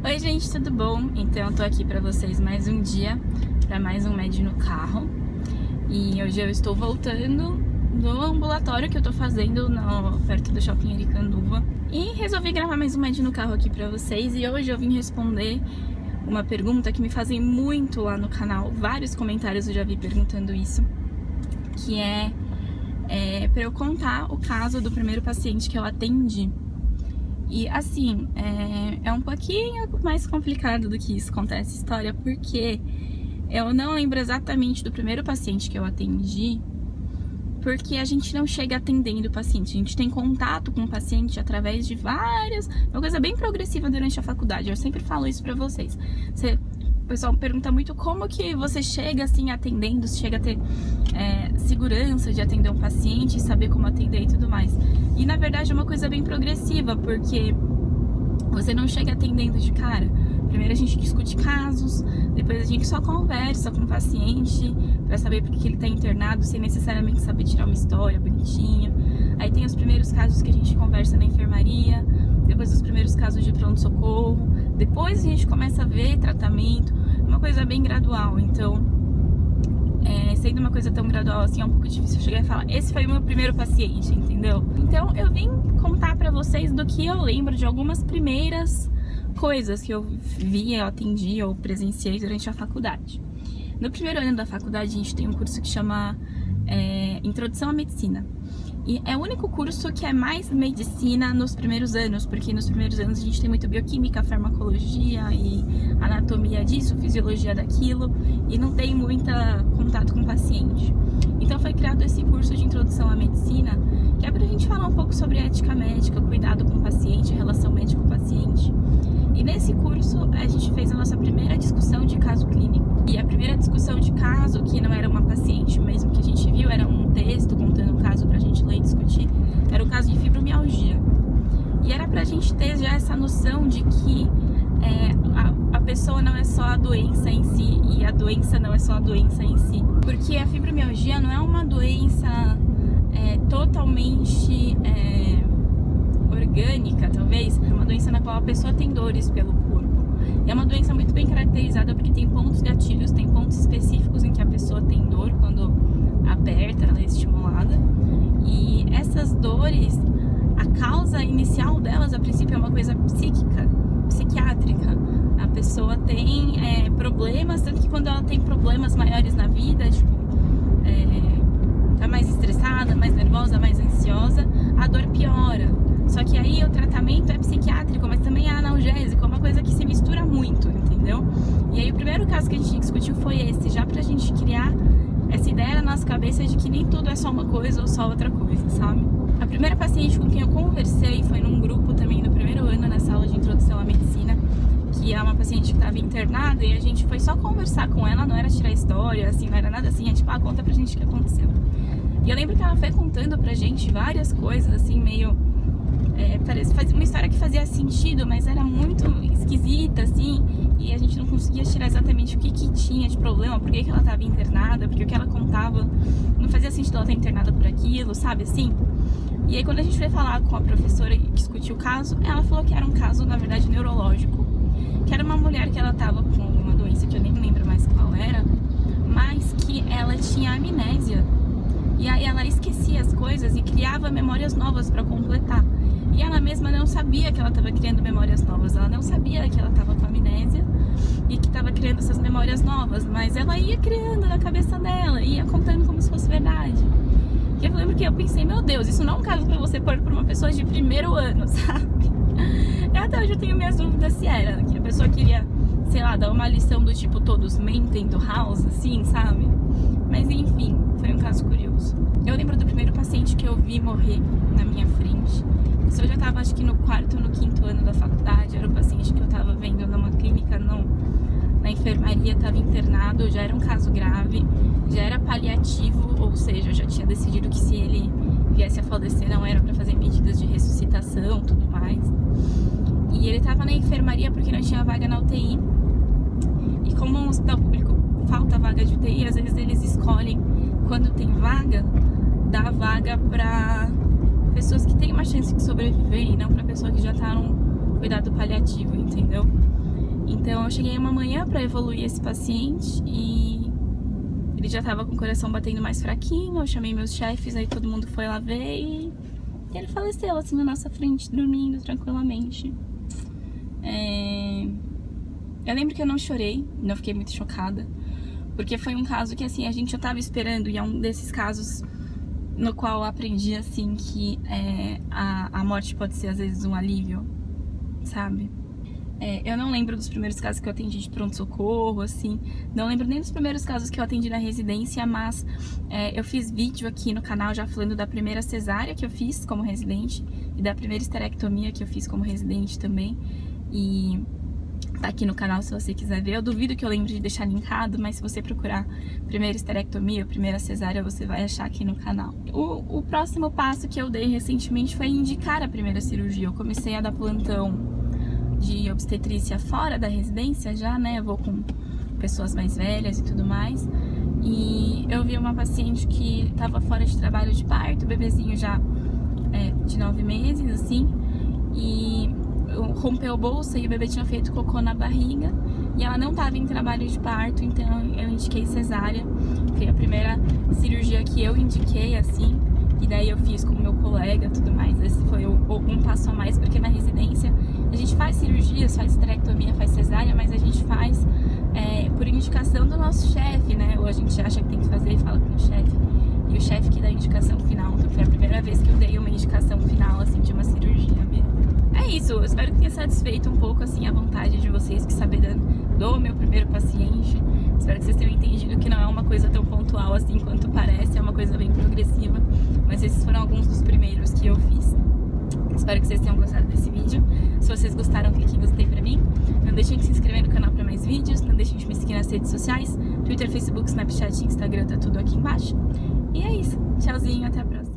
Oi gente, tudo bom? Então eu tô aqui pra vocês mais um dia, pra mais um Med no carro. E hoje eu estou voltando do ambulatório que eu tô fazendo perto do Shopping Aricanduva. E resolvi gravar mais um Med no carro aqui pra vocês. E hoje eu vim responder uma pergunta que me fazem muito lá no canal. Vários comentários eu já vi perguntando isso. Que é pra eu contar o caso do primeiro paciente que eu atendi. E assim, é um pouquinho mais complicado do que isso contar essa história, porque eu não lembro exatamente do primeiro paciente que eu atendi, porque a gente não chega atendendo o paciente, a gente tem contato com o paciente através de uma coisa bem progressiva durante a faculdade. Eu sempre falo isso pra vocês. O pessoal me pergunta muito como que você chega assim atendendo, se chega a ter segurança de atender um paciente, saber como atender e tudo mais. E na verdade é uma coisa bem progressiva, porque você não chega atendendo de cara. Primeiro a gente discute casos, depois a gente só conversa com o paciente pra saber por que ele tá internado, sem necessariamente saber tirar uma história bonitinha. Aí tem os primeiros casos que a gente conversa na enfermaria, depois os primeiros casos de pronto-socorro, depois a gente começa a ver tratamento, uma coisa bem gradual. Então, sendo uma coisa tão gradual assim, é um pouco difícil chegar e falar, esse foi o meu primeiro paciente, entendeu? Então eu vim contar pra vocês do que eu lembro de algumas primeiras coisas que eu vi, eu atendi ou presenciei durante a faculdade. No primeiro ano da faculdade a gente tem um curso que chama Introdução à Medicina. E é o único curso que é mais medicina nos primeiros anos, porque nos primeiros anos a gente tem muito bioquímica, farmacologia e anatomia disso, fisiologia daquilo, e não tem muito contato com o paciente. Então foi criado esse curso de Introdução à Medicina, que é pra gente falar um pouco sobre ética médica, cuidado com o paciente, relação médico-paciente. E nesse curso a gente fez a nossa primeira discussão de caso clínico. E a primeira discussão de caso, que não era uma paciente mesmo que a gente viu, era um texto contando um caso pra gente ler e discutir, era o caso de fibromialgia. E era pra gente ter já essa noção de que a pessoa não é só a doença em si, e a doença não é só a doença em si. Porque a fibromialgia não é uma doença totalmente orgânica, talvez. É uma doença na qual a pessoa tem dores pelo corpo. É uma doença muito bem caracterizada porque tem pontos gatilhos, tem pontos específicos em que a pessoa tem dor quando aperta, ela é estimulada. E essas dores, a causa inicial delas, a princípio, é uma coisa psíquica, psiquiátrica. A pessoa tem problemas, tanto que quando ela tem problemas maiores na vida, tipo, tá mais estressada, mais nervosa, mais ansiosa, a dor piora. Só que aí o tratamento é psiquiátrico, mas também é analgésico, é uma coisa que se mistura muito, entendeu? E aí o primeiro caso que a gente discutiu foi esse, já pra gente criar essa ideia na nossa cabeça de que nem tudo é só uma coisa ou só outra coisa, sabe? A primeira paciente com quem eu conversei foi num grupo também no primeiro ano, nessa aula de Introdução à Medicina, que é uma paciente que estava internada, e a gente foi só conversar com ela, não era tirar história, assim, não era nada assim, é tipo, conta pra gente o que aconteceu. E eu lembro que ela foi contando pra gente várias coisas, assim, meio... parece uma história que fazia sentido, mas era muito esquisita, assim, e a gente não conseguia tirar exatamente o que tinha de problema, por que ela estava internada, porque o que ela contava não fazia sentido ela estar internada por aquilo, sabe, assim? E aí quando a gente foi falar com a professora que discutiu o caso, ela falou que era um caso, na verdade, neurológico, que era uma mulher que ela estava com uma doença que eu nem lembro mais qual era, mas que ela tinha amnésia, e aí ela esquecia as coisas e criava memórias novas para completar. E ela mesma não sabia que ela estava criando memórias novas, ela não sabia que ela estava com amnésia e que estava criando essas memórias novas, mas ela ia criando na cabeça dela, ia contando como se fosse verdade. E eu lembro que eu pensei, meu Deus, isso não é um caso pra você pôr por uma pessoa de primeiro ano, sabe? E até hoje eu tenho minhas dúvidas se era, que a pessoa queria, sei lá, dar uma lição do tipo todos mentem do House, assim, sabe? Mas enfim, foi um caso curioso. Eu lembro do primeiro paciente que eu vi morrer na minha frente. Isso eu já tava, acho que no quarto ou no quinto ano da faculdade. Era o paciente que eu tava vendo numa clínica, na enfermaria, tava internado. Já era um caso grave, já era paliativo, ou seja, eu já tinha decidido que se ele viesse a falecer não era pra fazer medidas de ressuscitação, tudo mais. E ele tava na enfermaria porque não tinha vaga na UTI. E como o hospital público falta vaga de UTI, às vezes eles escolhem, quando tem vaga, dar vaga pra pessoas que têm uma chance de sobreviver e não pra pessoa que já tá num cuidado paliativo, entendeu? Então eu cheguei uma manhã pra evoluir esse paciente e ele já tava com o coração batendo mais fraquinho. Eu chamei meus chefes, aí todo mundo foi lá ver e ele faleceu assim na nossa frente, dormindo tranquilamente. Eu lembro que eu não chorei, não fiquei muito chocada, porque foi um caso que assim, a gente já tava esperando, e é um desses casos no qual eu aprendi assim que a morte pode ser às vezes um alívio, sabe? Eu não lembro dos primeiros casos que eu atendi de pronto-socorro, assim, não lembro nem dos primeiros casos que eu atendi na residência, mas eu fiz vídeo aqui no canal já falando da primeira cesárea que eu fiz como residente e da primeira esterectomia que eu fiz como residente também, e tá aqui no canal se você quiser ver. Eu duvido que eu lembre de deixar linkado, mas se você procurar primeira esterectomia ou primeira cesárea, você vai achar aqui no canal. O próximo passo que eu dei recentemente foi indicar a primeira cirurgia. Eu comecei a dar plantão de obstetrícia fora da residência já, né? Eu vou com pessoas mais velhas e tudo mais. E eu vi uma paciente que tava fora de trabalho de parto, bebezinho já de 9 meses, assim, e rompeu a bolsa e o bebê tinha feito cocô na barriga e ela não estava em trabalho de parto, então eu indiquei cesárea. Foi a primeira cirurgia que eu indiquei, assim, e daí eu fiz com o meu colega e tudo mais. Esse foi um passo a mais, porque na residência a gente faz cirurgias, faz esterectomia, faz cesárea, mas a gente faz por indicação do nosso chefe, né? Ou a gente acha que tem que fazer e fala com o chefe, e o chefe que dá a indicação final. Então foi a primeira vez que eu dei uma indicação final, assim, de uma cirurgia mesmo. É isso, eu espero que tenha satisfeito um pouco, assim, a vontade de vocês que saber do meu primeiro paciente. Espero que vocês tenham entendido que não é uma coisa tão pontual assim quanto parece, é uma coisa bem progressiva. Mas esses foram alguns dos primeiros que eu fiz. Espero que vocês tenham gostado desse vídeo. Se vocês gostaram, clique em gostei pra mim. Não deixem de se inscrever no canal pra mais vídeos. Não deixem de me seguir nas redes sociais. Twitter, Facebook, Snapchat, Instagram, tá tudo aqui embaixo. E é isso. Tchauzinho, até a próxima.